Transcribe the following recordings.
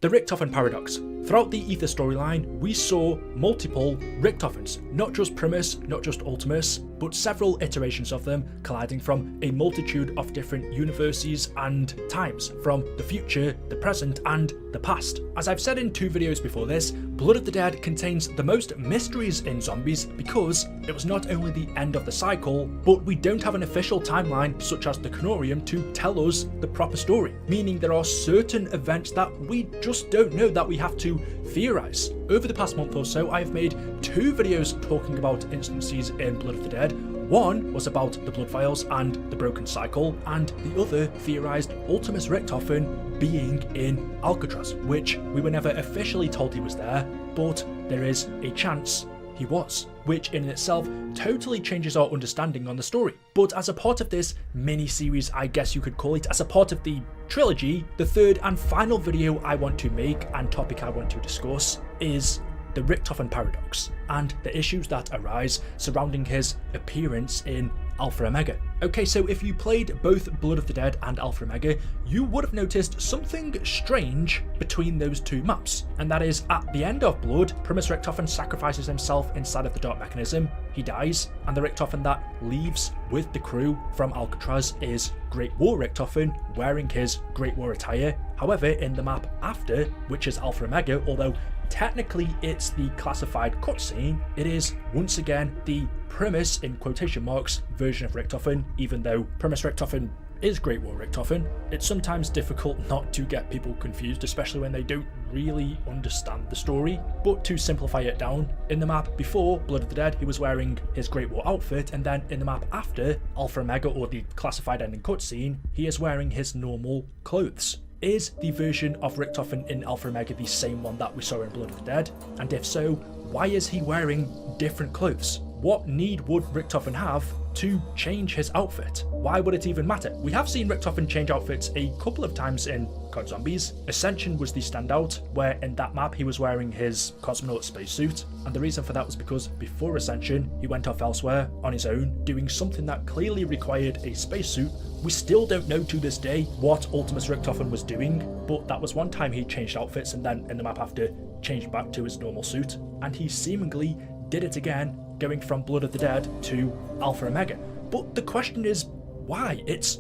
The Richtofen paradox. Throughout the Ether storyline, we saw multiple Richtofens, not just Primus, not just Ultimus, but several iterations of them colliding from a multitude of different universes and times, from the future, the present, and the past. As I've said in 2 videos before this, Blood of the Dead contains the most mysteries in zombies because it was not only the end of the cycle, but we don't have an official timeline such as the Canorium to tell us the proper story, meaning there are certain events that we just don't know that we have to theorize. Over the past month or so, I have made 2 videos talking about instances in Blood of the Dead. One was about the Blood Vials and the Broken Cycle, and the other theorized Ultimus Richtofen being in Alcatraz, which we were never officially told he was there, but there is a chance he was, which in itself totally changes our understanding on the story. But as a part of this mini-series, I guess you could call it, as a part of the trilogy, the third and final video I want to make and topic I want to discuss is the Richtofen paradox and the issues that arise surrounding his appearance in Alpha Omega. Okay, so if you played both Blood of the Dead and Alpha Omega, you would have noticed something strange between those 2 maps, and that is at the end of Blood, Primus Richtofen sacrifices himself inside of the dark mechanism, he dies, and the Richtofen that leaves with the crew from Alcatraz is Great War Richtofen wearing his Great War attire. However, in the map after, which is Alpha Omega, although technically it's the classified cutscene, it is once again the Primus, in quotation marks, version of Richtofen, even though Primus Richtofen is Great War Richtofen. It's sometimes difficult not to get people confused, especially when they don't really understand the story. But to simplify it down, in the map before Blood of the Dead, he was wearing his Great War outfit, and then in the map after Alpha Omega, or the classified ending cutscene, he is wearing his normal clothes. Is the version of Richtofen in Alpha Omega the same one that we saw in Blood of the Dead? And if so, why is he wearing different clothes? What need would Richtofen have to change his outfit? Why would it even matter? We have seen Richtofen change outfits a couple of times in COD Zombies. Ascension was the standout, where in that map he was wearing his cosmonaut spacesuit, and the reason for that was because before Ascension he went off elsewhere on his own, doing something that clearly required a spacesuit. We still don't know to this day what Ultimus Richtofen was doing, but that was one time he changed outfits and then in the map after changed back to his normal suit, and he seemingly did it again, going from Blood of the Dead to Alpha Omega. But the question is, why? It's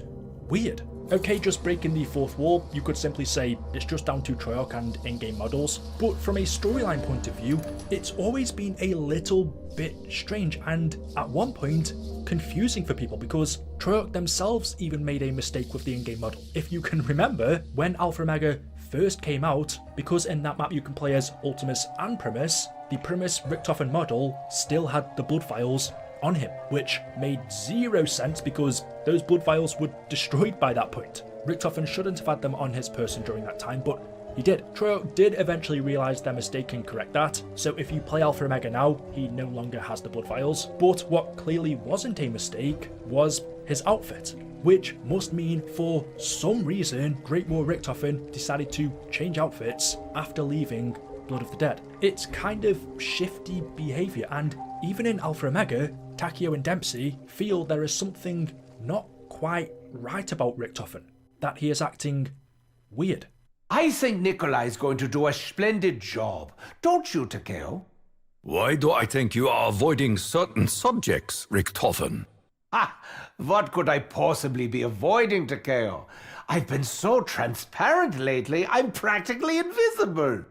weird. Okay, just breaking the 4th wall, you could simply say it's just down to Treyarch and in-game models, but from a storyline point of view, it's always been a little bit strange and at one point confusing for people, because Treyarch themselves even made a mistake with the in-game model. If you can remember, when Alpha Omega first came out, because in that map you can play as Ultimus and Primus, the Primus Richtofen model still had the blood vials on him, which made 0 sense because those blood vials were destroyed by that point. Richtofen shouldn't have had them on his person during that time, but he did. Treyarch did eventually realise their mistake and correct that, so if you play Alpha Omega now, he no longer has the blood vials. But what clearly wasn't a mistake was his outfit, which must mean for some reason Great War Richtofen decided to change outfits after leaving Blood of the Dead. It's kind of shifty behaviour, and even in Alpha Omega, Takio and Dempsey feel there is something not quite right about Richtofen, that he is acting weird. I think Nikolai's going to do a splendid job, don't you, Takio? Why do I think you are avoiding certain subjects, Richtofen? Ha! What could I possibly be avoiding, Takeo? I've been so transparent lately, I'm practically invisible.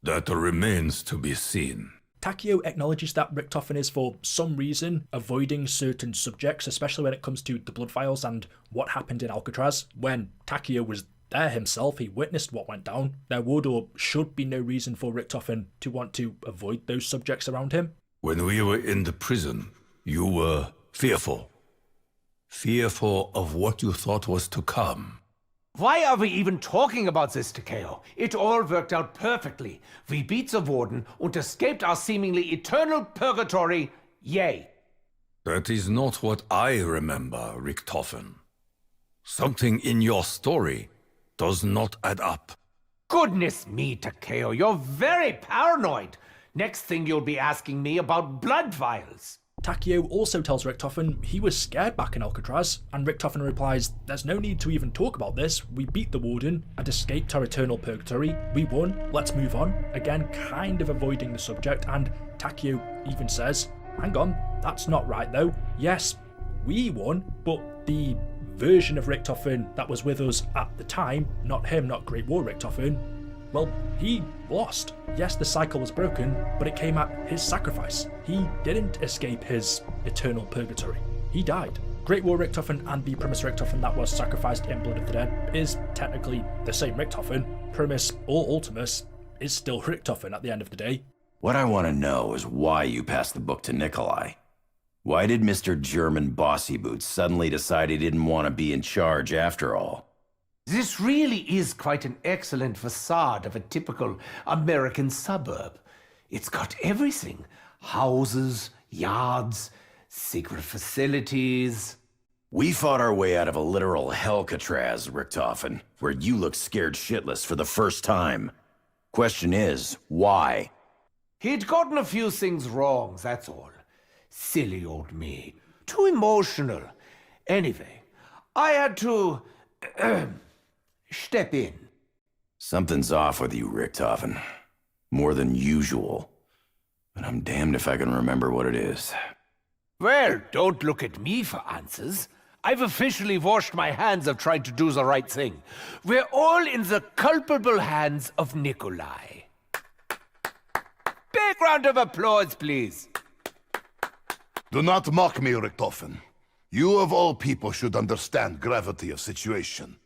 That remains to be seen. Takio acknowledges that Richtofen is for some reason avoiding certain subjects, especially when it comes to the blood vials and what happened in Alcatraz. When Takio was there himself, he witnessed what went down. There would or should be no reason for Richtofen to want to avoid those subjects around him. When we were in the prison, you were fearful. Fearful of what you thought was to come. Why are we even talking about this, Takeo? It all worked out perfectly. We beat the warden and escaped our seemingly eternal purgatory. Yay! That is not what I remember, Richtofen. Something in your story does not add up. Goodness me, Takeo, you're very paranoid. Next thing you'll be asking me about blood vials. Takio also tells Richtofen he was scared back in Alcatraz, and Richtofen replies, "There's no need to even talk about this, we beat the Warden and escaped our eternal purgatory, we won, let's move on." Again, kind of avoiding the subject, and Takio even says, "Hang on, that's not right though. Yes, we won, but the version of Richtofen that was with us at the time, not him, not Great War Richtofen, well, he lost. Yes, the cycle was broken, but it came at his sacrifice. He didn't escape his eternal purgatory. He died. Great War Richtofen and the Primus Richtofen that was sacrificed in Blood of the Dead is technically the same Richtofen. Primus or Ultimus is still Richtofen at the end of the day." What I want to know is why you passed the book to Nikolai. Why did Mr. German Bossy Boots suddenly decide he didn't want to be in charge after all? This really is quite an excellent facade of a typical American suburb. It's got everything. Houses, yards, secret facilities. We fought our way out of a literal Hellcatraz, Richtofen, where you look scared shitless for the first time. Question is, why? He'd gotten a few things wrong, that's all. Silly old me. Too emotional. Anyway, I had to step in. Something's off with you, Richtofen. More than usual. But I'm damned if I can remember what it is. Well, don't look at me for answers. I've officially washed my hands of trying to do the right thing. We're all in the culpable hands of Nikolai. Big round of applause, please. Do not mock me, Richtofen. You of all people should understand gravity of situation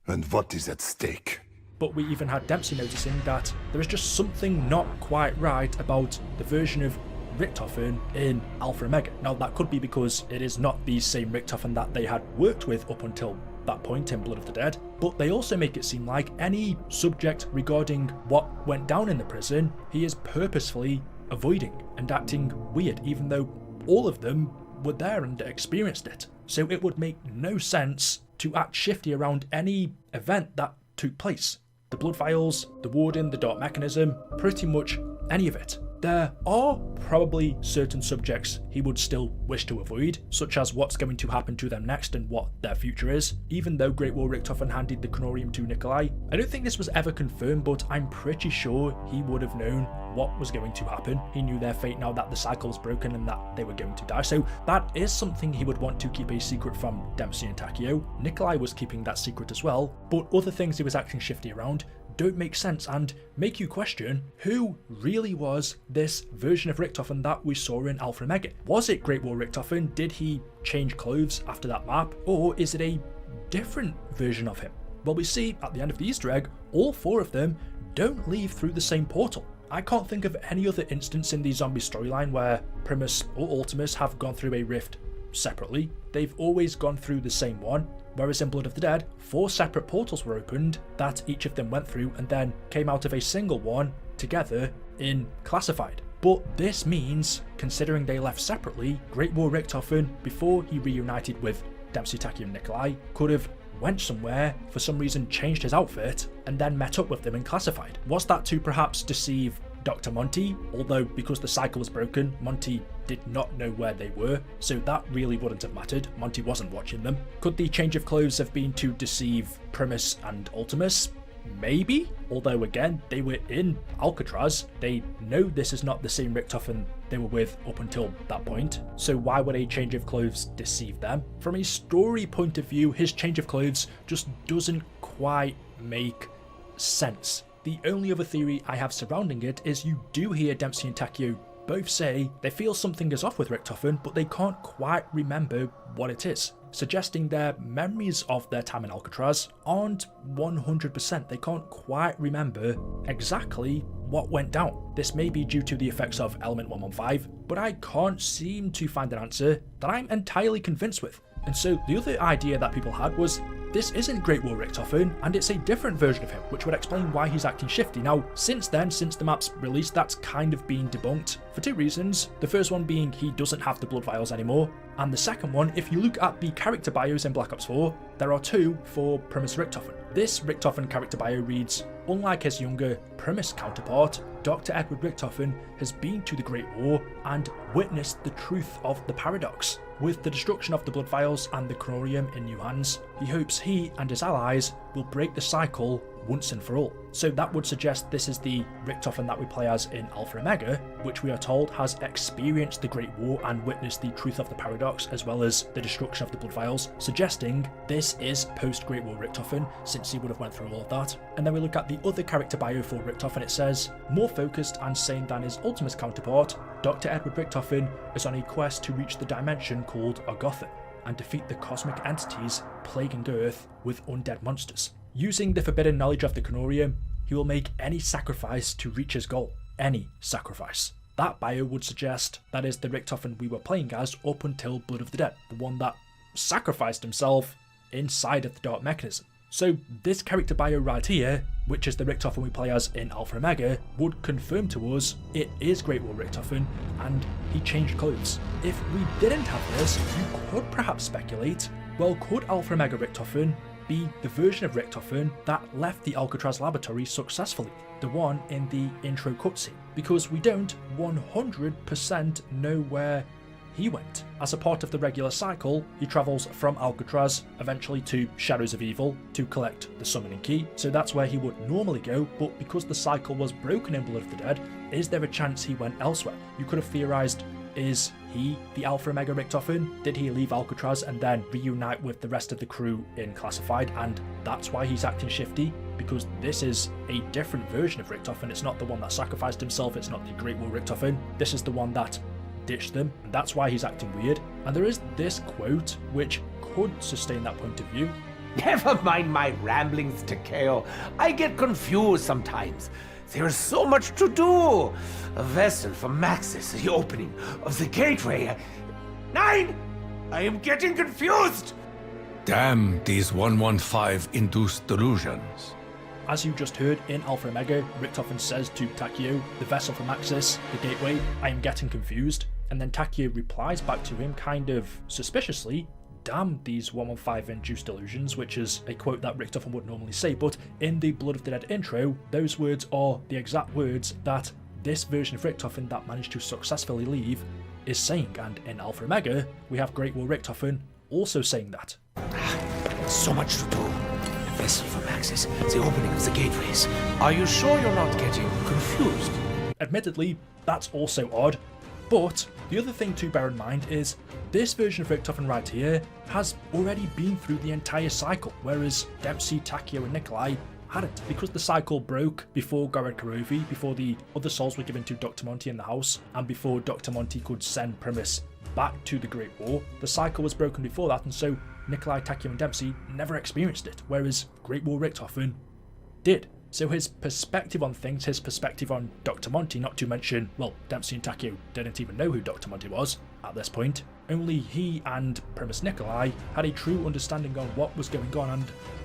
and what is at stake. But we even had Dempsey noticing that there is just something not quite right about the version of Richtofen in Alpha Omega. Now that could be because it is not the same Richtofen that they had worked with up until that point in Blood of the Dead, but they also make it seem like any subject regarding what went down in the prison, he is purposefully avoiding and acting weird, even though all of them were there and experienced it. So it would make no sense to act shifty around any event that took place. The blood vials, the Warden, the dark mechanism, pretty much any of it. There are probably certain subjects he would still wish to avoid, such as what's going to happen to them next and what their future is, even though Great War Richtofen handed the Chronorium to Nikolai. I don't think this was ever confirmed, but I'm pretty sure he would have known what was going to happen. He knew their fate now that the cycle was broken and that they were going to die, so that is something he would want to keep a secret from Dempsey and Takio. Nikolai was keeping that secret as well, but other things he was acting shifty around don't make sense and make you question who really was this version of Richtofen that we saw in Alpha Omega. Was it Great War Richtofen? Did he change clothes after that map? Or is it a different version of him? Well, we see at the end of the Easter egg, all four of them don't leave through the same portal. I can't think of any other instance in the zombie storyline where Primus or Ultimus have gone through a rift separately. They've always gone through the same one. Whereas in Blood of the Dead, 4 separate portals were opened that each of them went through and then came out of a single one together in Classified. But this means, considering they left separately, Great War Richtofen, before he reunited with Dempsey, Takio and Nikolai, could have went somewhere, for some reason changed his outfit, and then met up with them in Classified. Was that to perhaps deceive Dr. Monty? Although, because the cycle was broken, Monty did not know where they were, so that really wouldn't have mattered. Monty wasn't watching them. Could the change of clothes have been to deceive Primus and Ultimus? Maybe, although again, they were in Alcatraz. They know this is not the same Richtofen they were with up until that point, so why would a change of clothes deceive them? From a story point of view, his change of clothes just doesn't quite make sense. The only other theory I have surrounding it is you do hear Dempsey and Takio both say they feel something is off with Richtofen, but they can't quite remember what it is, suggesting their memories of their time in Alcatraz aren't 100%. They can't quite remember exactly what went down. This may be due to the effects of Element 115, but I can't seem to find an answer that I'm entirely convinced with. And so the other idea that people had was this isn't Great War Richtofen, and it's a different version of him, which would explain why he's acting shifty. Now, since then, since the map's release, that's kind of been debunked for 2 reasons. The first one being he doesn't have the blood vials anymore, And the second one, if you look at the character bios in Black Ops 4, there are two for Primus Richtofen. This Richtofen character bio reads, unlike his younger Primus counterpart, Dr. Edward Richtofen has been to the Great War and witnessed the truth of the paradox. With the destruction of the blood vials and the chronorium in new hands, he hopes he and his allies will break the cycle once and for all. So that would suggest this is the Richtofen that we play as in Alpha Omega, which we are told has experienced the Great War and witnessed the truth of the paradox as well as the destruction of the blood vials, suggesting this is post-Great War Richtofen, since he would have went through all of that. And then we look at the other character bio for Richtofen. It says, more focused and sane than his Ultimus counterpart, Dr. Edward Richtofen is on a quest to reach the dimension called Argothen and defeat the cosmic entities plaguing Earth with undead monsters. Using the forbidden knowledge of the chronorium, he will make any sacrifice to reach his goal. Any sacrifice. That bio would suggest that is the Richtofen we were playing as up until Blood of the Dead, the one that sacrificed himself inside of the Dark Mechanism. So this character bio right here, which is the Richtofen we play as in Alpha Omega, would confirm to us it is Great War Richtofen and he changed clothes. If we didn't have this, you could perhaps speculate, well, could Alpha Omega Richtofen be the version of Richtofen that left the Alcatraz laboratory successfully, the one in the intro cutscene? Because we don't 100% know where he went. As a part of the regular cycle, he travels from Alcatraz eventually to Shadows of Evil to collect the summoning key, so that's where he would normally go, but because the cycle was broken in Blood of the Dead, is there a chance he went elsewhere? You could have theorized, is he the Alpha Omega Richtofen? Did he leave Alcatraz and then reunite with the rest of the crew in Classified, and that's why he's acting shifty? Because this is a different version of Richtofen. It's not the one that sacrificed himself, it's not the Great War Richtofen. This is the one that ditched them, and that's why he's acting weird. And there is this quote which could sustain that point of view. Never mind my ramblings, Takio. I get confused sometimes. There is so much to do. A vessel for Maxis, the opening of the gateway. Nine! I am getting confused! Damn these 115-induced delusions. As you just heard in Alpha Omega, Richtofen says to Takio, the vessel from Axis, the gateway, I am getting confused. And then Takio replies back to him kind of suspiciously, damn these 115-induced delusions, which is a quote that Richtofen would normally say, but in the Blood of the Dead intro, those words are the exact words that this version of Richtofen that managed to successfully leave is saying, and in Alpha Omega, we have Great War Richtofen also saying that. So much to do. The vessel for Maxis, the opening of the gateways. Are you sure you're not getting confused? Admittedly, that's also odd, but the other thing to bear in mind is this version of Richtofen right here has already been through the entire cycle, whereas Dempsey, Takio and Nikolai hadn't, because the cycle broke before Gorod Karovi, before the other souls were given to Dr. Monty in the house, and before Dr. Monty could send Primus back to the Great War. The cycle was broken before that, and so Nikolai, Takio and Dempsey never experienced it, whereas Great War Richtofen did. So his perspective on things, his perspective on Dr. Monty, not to mention, well, Dempsey and Takio didn't even know who Dr. Monty was at this point. Only he and Primus Nikolai had a true understanding on what was going on and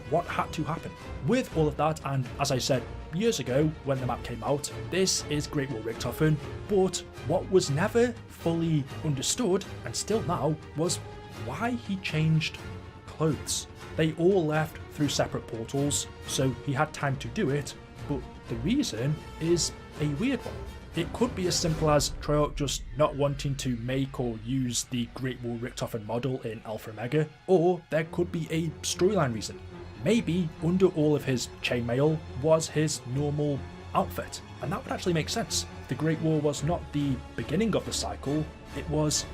what had to happen. With all of that, and as I said years ago when the map came out, this is Great War Richtofen, but what was never fully understood, and still now, was why he changed clothes. They all left through separate portals, so he had time to do it, but the reason is a weird one. It could be as simple as Treyarch just not wanting to make or use the Great War Richtofen model in Alpha Omega, or there could be a storyline reason. Maybe under all of his chainmail was his normal outfit, and that would actually make sense. The Great War was not the beginning of the cycle, it was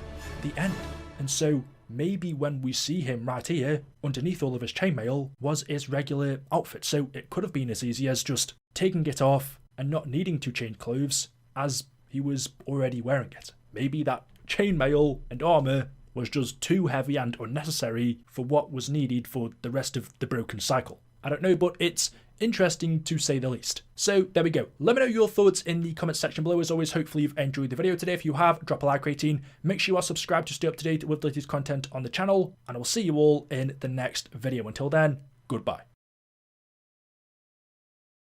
the end. And so maybe when we see him right here, underneath all of his chainmail, was his regular outfit. So it could have been as easy as just taking it off and not needing to change clothes, as he was already wearing it. Maybe that chainmail and armour was just too heavy and unnecessary for what was needed for the rest of the broken cycle. I don't know, but it's interesting to say the least. So there we go. Let me know your thoughts in the comment section below. As always, hopefully you've enjoyed the video today. If you have, drop a like rating. Make sure you are subscribed to stay up to date with the latest content on the channel, and I will see you all in the next video. Until then, goodbye.